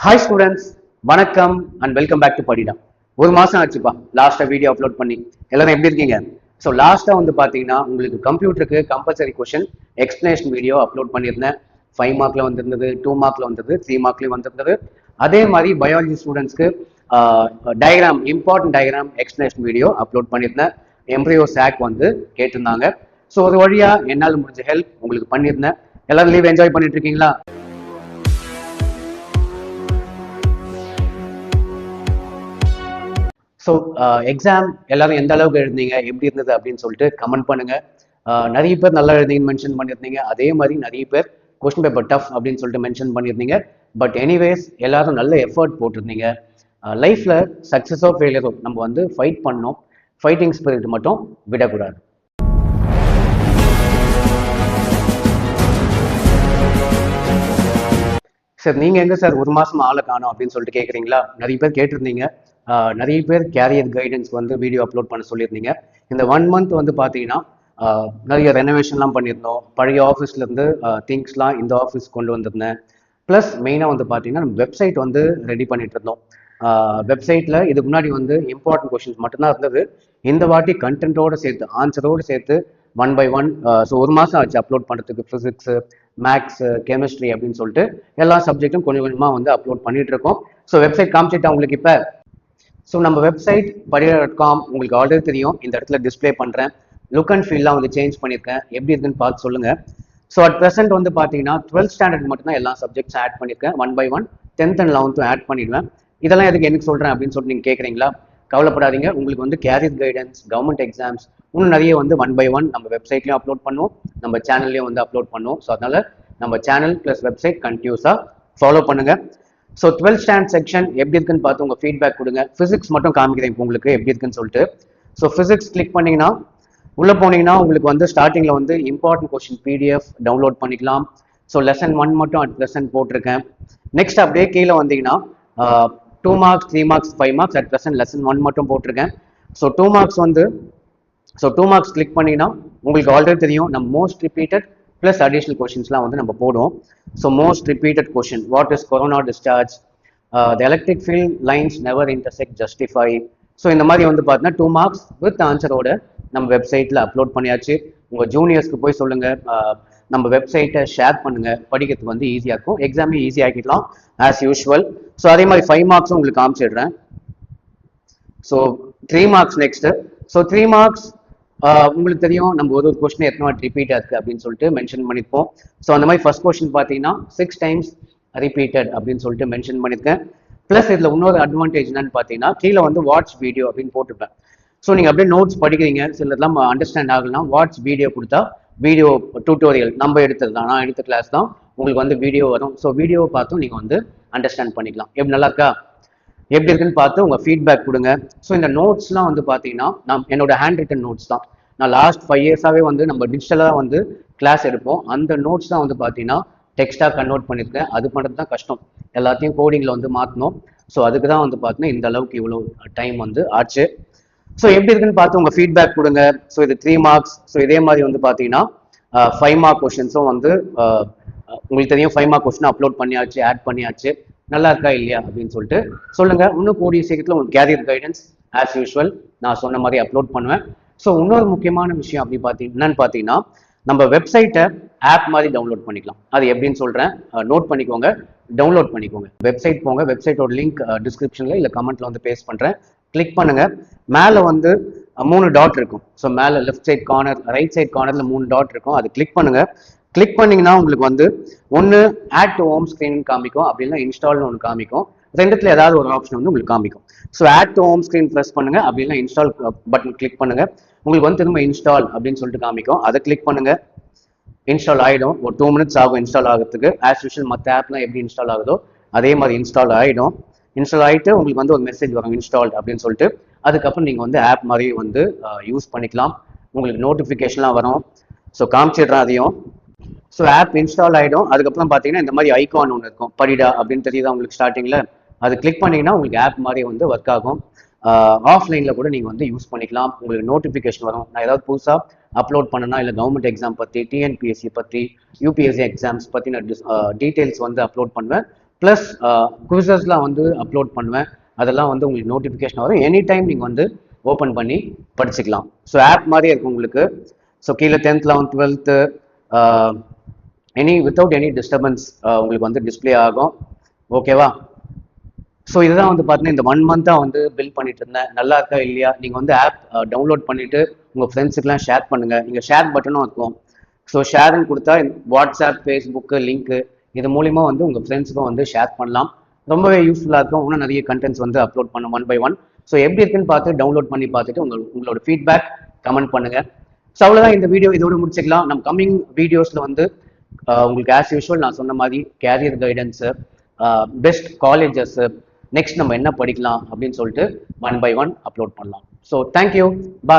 Hi students, வணக்கம் and welcome back to படிடா. ஒரு மாசம் ஆச்சுப்பா லாஸ்ட்டாக வீடியோ அப்லோட் பண்ணி. எல்லாரும் எப்படி இருக்கீங்க? ஸோ லாஸ்ட்டாக வந்து பார்த்தீங்கன்னா உங்களுக்கு கம்ப்யூட்டருக்கு compulsory question explanation video upload பண்ணியிருந்தேன். 5 மார்க்கில் வந்திருந்தது, 2 மார்க்கில் வந்திருந்தது, 3 மார்க்லேயும் வந்திருந்தது. அதே மாதிரி பயாலஜி ஸ்டூடெண்ட்ஸ்க்கு diagram, important diagram explanation video upload பண்ணியிருந்தேன். எம்ப்ரியோ சாக் வந்து கேட்டிருந்தாங்க. ஸோ ஒரு வழியாக என்னால் முடிஞ்ச ஹெல்ப் உங்களுக்கு பண்ணியிருந்தேன். எல்லாரும் லீவ் என்ஜாய் பண்ணிட்டு இருக்கீங்களா? ஸோ எக்ஸாம் எல்லாரும் எந்த அளவுக்கு எழுதினீங்க, எப்படி இருந்தது அப்படின்னு சொல்லிட்டு கமெண்ட் பண்ணுங்க. நிறைய பேர் நல்லா எழுதிங்கன்னு மென்ஷன் பண்ணியிருந்தீங்க. அதே மாதிரி நிறைய பேர் கொஸ்டின் பேப்பர் டஃப் அப்படின்னு சொல்லிட்டு மென்ஷன் பண்ணியிருந்தீங்க. பட் எனிவேஸ் எல்லாரும் நல்ல எஃபர்ட் போட்டிருந்தீங்க. லைஃப்ல சக்ஸஸோ ஃபெயிலியரோ நம்ம வந்து ஃபைட் பண்ணோம். ஃபைட்டிங் ஸ்பிரிட் மட்டும் விடக்கூடாது. சார் நீங்கள் எங்கே சார் ஒரு மாதம் ஆளை காணும் அப்படின்னு சொல்லிட்டு கேட்குறீங்களா? நிறைய பேர் கேட்டிருந்தீங்க. நிறைய பேர் கேரியர் கைடன்ஸ் வந்து வீடியோ அப்லோட் பண்ண சொல்லியிருந்தீங்க. இந்த 1 மந்த் வந்து பார்த்தீங்கன்னா நிறைய ரெனோவேஷன்லாம் பண்ணியிருந்தோம். பழைய ஆஃபீஸ்லேருந்து திங்ஸ்லாம் இந்த ஆஃபீஸ் கொண்டு வந்திருந்தேன். ப்ளஸ் மெயினாக வந்து பார்த்தீங்கன்னா நம்ம வெப்சைட் வந்து ரெடி பண்ணிட்டு இருந்தோம். வெப்சைட்டில் இதுக்கு முன்னாடி வந்து இம்பார்ட்டன்ட் கொஷின்ஸ் மட்டும்தான் இருந்தது. இந்த வாட்டி கண்டென்ட்டோடு சேர்த்து, ஆன்சரோடு சேர்த்து 1 by 1. ஸோ ஒரு மாதம் ஆச்சு அப்லோட் பண்ணுறதுக்கு. ஃபிசிக்ஸு, மேக்ஸு, கெமிஸ்ட்ரி அப்படின்னு சொல்லிட்டு எல்லா சப்ஜெக்ட்டும் கொஞ்சம் கொஞ்சமாக வந்து அப்லோட் பண்ணிட்டு இருக்கோம். ஸோ வெப்சைட் காமிச்சிட்டா உங்களுக்கு இப்போ. ஸோ நம்ம வெப்சைட் படிடா.com உங்களுக்கு ஆல்ரெடி தெரியும். இந்த இடத்துல டிஸ்பிளே பண்ணுறேன். லுக் அண்ட் ஃபீல்லாம் வந்து சேஞ்ச் பண்ணியிருக்கேன். எப்படி இருக்குன்னு பார்த்து சொல்லுங்கள். ஸோ அட் ப்ரெசென்ட் வந்து பார்த்தீங்கன்னா 12th ஸ்டாண்டர்ட் மட்டும்தான் எல்லா சப்ஜெக்ட்ஸ் ஆட் பண்ணியிருக்கேன். 1 by 1 10th and 11th add பண்ணிடுவேன். இதெல்லாம் எதுக்கு எனக்கு சொல்கிறேன் அப்படின்னு சொல்லிட்டு நீங்கள் கேட்குறீங்களா? கவலைப்படாதீங்க. உங்களுக்கு வந்து கேரியர் கைடன்ஸ், கவர்மெண்ட் எக்ஸாம்ஸ் இன்னும் நிறைய வந்து 1 by 1 நம்ம வெப்சைட்லேயும் அப்லோட் பண்ணுவோம், நம்ம சேனல்லையும் வந்து அப்லோட் பண்ணுவோம். ஸோ அதனால் நம்ம சேனல் ப்ளஸ் வெப்சைட் கண்டினியூஸாக ஃபாலோ பண்ணுங்கள். ஸோ 12th ஸ்டாண்டர்ட் செக்ஷன் எப்படி இருக்குன்னு பார்த்து உங்கள் ஃபீட்பேக் கொடுங்க. ஃபிசிக்ஸ் மட்டும் காமிக்கிறேன் இப்போ உங்களுக்கு எப்படி இருக்குன்னு சொல்லிட்டு. ஸோ ஃபிசிக்ஸ் கிளிக் பண்ணிங்கன்னா உள்ளே போனீங்கன்னா உங்களுக்கு வந்து ஸ்டார்டிங்கில் வந்து இம்பார்ட்டன்ட் கொஸ்டின் பிடிஎஃப் டவுன்லோட் பண்ணிக்கலாம். ஸோ லெசன் 1 மட்டும் அட் ப்ரெசென்ட் போட்டிருக்கேன். நெக்ஸ்ட் அப்படியே கீழே வந்தீங்கன்னா 2 marks, 3 marks, 5 marks at present lesson 1 மட்டும் போட்டிருக்கேன். ஸோ 2 மார்க்ஸ் வந்து 2 மார்க்ஸ் கிளிக் பண்ணிங்கன்னா உங்களுக்கு ஆல்ரெடி தெரியும் நம்ம மோஸ்ட் ரிப்பீட்டட் ப்ளஸ் அடிஷ்னல் கொஷின்ஸ்லாம் வந்து நம்ம போடுவோம். So most repeated question, what is corona discharge, the electric field lines never intersect justify. So இந்த மாதிரி வந்து பார்த்தீங்கன்னா 2 மார்க்ஸ் வித் ஆன்சரோட நம்ம வெப்சைட்டில் அப்லோட் பண்ணியாச்சு. உங்கள் ஜூனியர்ஸ்க்கு போய் சொல்லுங்கள், நம்ம வெப்சைட்டை ஷேர் பண்ணுங்கள். படிக்கிறதுக்கு வந்து ஈஸியாக இருக்கும். எக்ஸாமே ஈஸி ஆக்கிடலாம் ஆஸ் யூஷுவல். ஸோ அதே மாதிரி 5 மார்க்ஸும் உங்களுக்கு காமிச்சிடுறேன். So 3 marks next. So 3 marks உங்களுக்கு தெரியும் நம்ம ஒரு கொஸ்டின் எத்தனை வாட்டி ரிப்பீட் ஆகுது அப்படின்னு சொல்லிட்டு மென்ஷன் பண்ணியிருப்போம். ஸோ அந்த மாதிரி ஃபர்ஸ்ட் கொஸ்டின் பார்த்தீங்கன்னா 6 times ரிப்பீட்டட் அப்படின்னு சொல்லிட்டு மென்ஷன் பண்ணியிருக்கேன். ப்ளஸ் இதில் இன்னொரு அட்வான்டேஜ் என்னன்னு பார்த்தீங்கன்னா கீழே வந்து வாட்ச் வீடியோ அப்படின்னு போட்டிருப்பேன். ஸோ நீங்கள் அப்படியே நோட்ஸ் படிக்கிறீங்க, சிலதெல்லாம் அண்டர்ஸ்டாண்ட் ஆகலாம். வாட்ச் வீடியோ கொடுத்தா வீடியோ டியூட்டோரியல் நம்ம எடுத்தது தான், நான் எடுத்த கிளாஸ் தான் உங்களுக்கு வந்து வீடியோ வரும். ஸோ வீடியோவை பார்த்தும் நீங்கள் வந்து அண்டர்ஸ்டாண்ட் பண்ணிக்கலாம். எப்படி நல்லா இருக்கா? எப்படி இருக்குன்னு பார்த்து உங்கள் ஃபீட்பேக் கொடுங்க. ஸோ இந்த நோட்ஸ்லாம் வந்து பார்த்தீங்கன்னா நான் என்னோட ஹேண்ட் ரிட்டன் நோட்ஸ் தான். நான் லாஸ்ட் 5 இயர்ஸாகவே வந்து நம்ம டிஜிட்டலாக வந்து கிளாஸ் எடுப்போம். அந்த நோட்ஸ் தான் வந்து பார்த்தீங்கன்னா டெக்ஸ்ட்டாக கன்வெர்ட் பண்ணியிருக்கேன். அது பண்ணுறது தான் கஷ்டம். எல்லாத்தையும் கோடிங்கில் வந்து மாற்றணும். ஸோ அதுக்கு தான் வந்து பார்த்தீங்கன்னா இந்த அளவுக்கு இவ்வளோ டைம் வந்து ஆச்சு. ஸோ எப்படி இருக்குன்னு பார்த்து உங்கள் ஃபீட்பேக் கொடுங்க. ஸோ இது 3 மார்க்ஸ். ஸோ இதே மாதிரி வந்து பார்த்தீங்கன்னா 5 மார்க் கொஷின்ஸும் வந்து உங்களுக்கு தெரியும் 5 மார்க் கொஸ்டின் அப்லோட் பண்ணியாச்சு, ஆட் பண்ணியாச்சு. நல்லா இருக்கா இல்லையா அப்படின்னு சொல்லிட்டு சொல்லுங்க. இன்னும் கூடிய சீக்கிரத்தில் உங்களுக்கு கேரியர் கைடன்ஸ் ஆஸ் யூஷுவல் நான் சொன்ன மாதிரி அப்லோட் பண்ணுவேன். ஸோ இன்னொரு முக்கியமான விஷயம் அப்படி என்னன்னு பார்த்தீங்கன்னா நம்ம வெப்சைட்டை ஆப் மாதிரி டவுன்லோட் பண்ணிக்கலாம். அது எப்படின்னு சொல்கிறேன், நோட் பண்ணிக்கோங்க, டவுன்லோட் பண்ணிக்கோங்க. வெப்சைட் போங்க, வெப்சைட்டோட லிங்க் டிஸ்கிரிப்ஷனில் இல்லை கமெண்ட்டில் வந்து பேஸ்ட் பண்ணுறேன். கிளிக் பண்ணுங்க. மேலே வந்து 3 டாட் இருக்கும். ஸோ மேலே left side corner, right side கார்னரில் 3 டாட் இருக்கும். அது கிளிக் பண்ணுங்க. கிளிக் பண்ணிங்கன்னா உங்களுக்கு வந்து ஒன்று ஆட் டு ஹோம் ஸ்க்ரீன் காமிக்கும், அப்படின்னா இன்ஸ்டால்னு ஒன்று காமிக்கும். ரெண்டுத்துல ஏதாவது ஒரு ஆப்ஷன் வந்து உங்களுக்கு காமிக்கும். So add to home screen press பண்ணுங்க, அப்படின்னா இன்ஸ்டால் பட்டன் கிளிக் பண்ணுங்க. உங்களுக்கு வந்து திரும்ப இன்ஸ்டால் அப்படின்னு சொல்லிட்டு காமிக்கும். அதை கிளிக் பண்ணுங்க. இன்ஸ்டால் ஆகிடும். ஒரு 2 minutes ஆகும் இன்ஸ்டால் ஆகிறதுக்கு. ஆஸ் யூஷுவல் மற்ற ஆப்லாம் எப்படி இன்ஸ்டால் ஆகுதோ அதே மாதிரி இன்ஸ்டால் ஆகிடும். இன்ஸ்டால் ஆகிட்டு உங்களுக்கு வந்து ஒரு மெசேஜ் வரும் இன்ஸ்டால் அப்படின்னு சொல்லிட்டு. அதுக்கப்புறம் நீங்கள் வந்து ஆப் மாதிரி வந்து யூஸ் பண்ணிக்கலாம். உங்களுக்கு நோட்டிஃபிகேஷன்லாம் வரும். ஸோ காமிச்சிடுறேன் அதையும். ஸோ ஆப் இன்ஸ்டால் ஆகிடும். அதுக்கப்புறம் பார்த்தீங்கன்னா இந்த மாதிரி ஐகான் ஒன்று இருக்கும், படிடா அப்படின்னு தெரியுதா உங்களுக்கு ஸ்டார்டிங்கில். அது கிளிக் பண்ணிங்கன்னா உங்களுக்கு ஆப் மாதிரி வந்து ஒர்க் ஆகும். ஆஃப்லைனில் கூட நீங்கள் வந்து யூஸ் பண்ணிக்கலாம். உங்களுக்கு நோட்டிஃபிகேஷன் வரும். நான் ஏதாவது புதுசாக அப்லோட் பண்ணனா, இல்லை கவர்மெண்ட் எக்ஸாம் பற்றி, டிஎன்பிஎஸ்சி பற்றி, யூபிஎஸ்சி எக்ஸாம்ஸ் பற்றி நான் டீட்டெயில்ஸ் வந்து அப்லோட் பண்ணுவேன். ப்ளஸ் குவிசஸ்லாம் வந்து அப்லோட் பண்ணுவேன். அதெல்லாம் வந்து உங்களுக்கு நோட்டிஃபிகேஷன் வரும். எனி டைம் நீங்கள் வந்து ஓப்பன் பண்ணி படிச்சுக்கலாம். ஸோ ஆப் மாதிரியே இருக்கும் உங்களுக்கு. ஸோ கீழே 10th 11th 12th without any disturbance உங்களுக்கு வந்து டிஸ்பிளே ஆகும். ஓகேவா? ஸோ இதுதான் வந்து பார்த்தீங்கன்னா இந்த 1 மந்த்தாக வந்து பில்ட் பண்ணிட்டு இருந்தேன். நல்லா இருக்கா இல்லையா? நீங்கள் வந்து ஆப் டவுன்லோட் பண்ணிட்டு உங்கள் ஃப்ரெண்ட்ஸுக்கெல்லாம் ஷேர் பண்ணுங்கள். இங்கே ஷேர் பட்டனும் இருக்கும். ஸோ ஷேர்னு கொடுத்தா வாட்ஸ்அப், ஃபேஸ்புக்கு லிங்க்கு இது மூலிமா வந்து உங்கள் ஃப்ரெண்ட்ஸுக்கும் வந்து ஷேர் பண்ணலாம். ரொம்பவே யூஸ்ஃபுல்லாக இருக்கும். இன்னும் நிறைய கண்டென்ட்ஸ் வந்து அப்லோட் பண்ண 1 by 1. ஸோ எப்படி இருக்குன்னு பார்த்து டவுன்லோட் பண்ணி பார்த்துட்டு உங்களோட ஃபீட்பேக் கமெண்ட் பண்ணுங்கள். ஸோ அவ்வளோதான், இந்த வீடியோ இதோட முடிச்சுக்கலாம். நம்ம கம்மிங் வீடியோஸில் வந்து உங்களுக்கு ஆஸ் யூஷுவல் நான் சொன்ன மாதிரி career guidance, best colleges, next நம்ம என்ன படிக்கலாம் அப்படின்னு சொல்லிட்டு 1 by 1 அப்லோட் பண்ணலாம். ஸோ தேங்க்யூ, பாய்.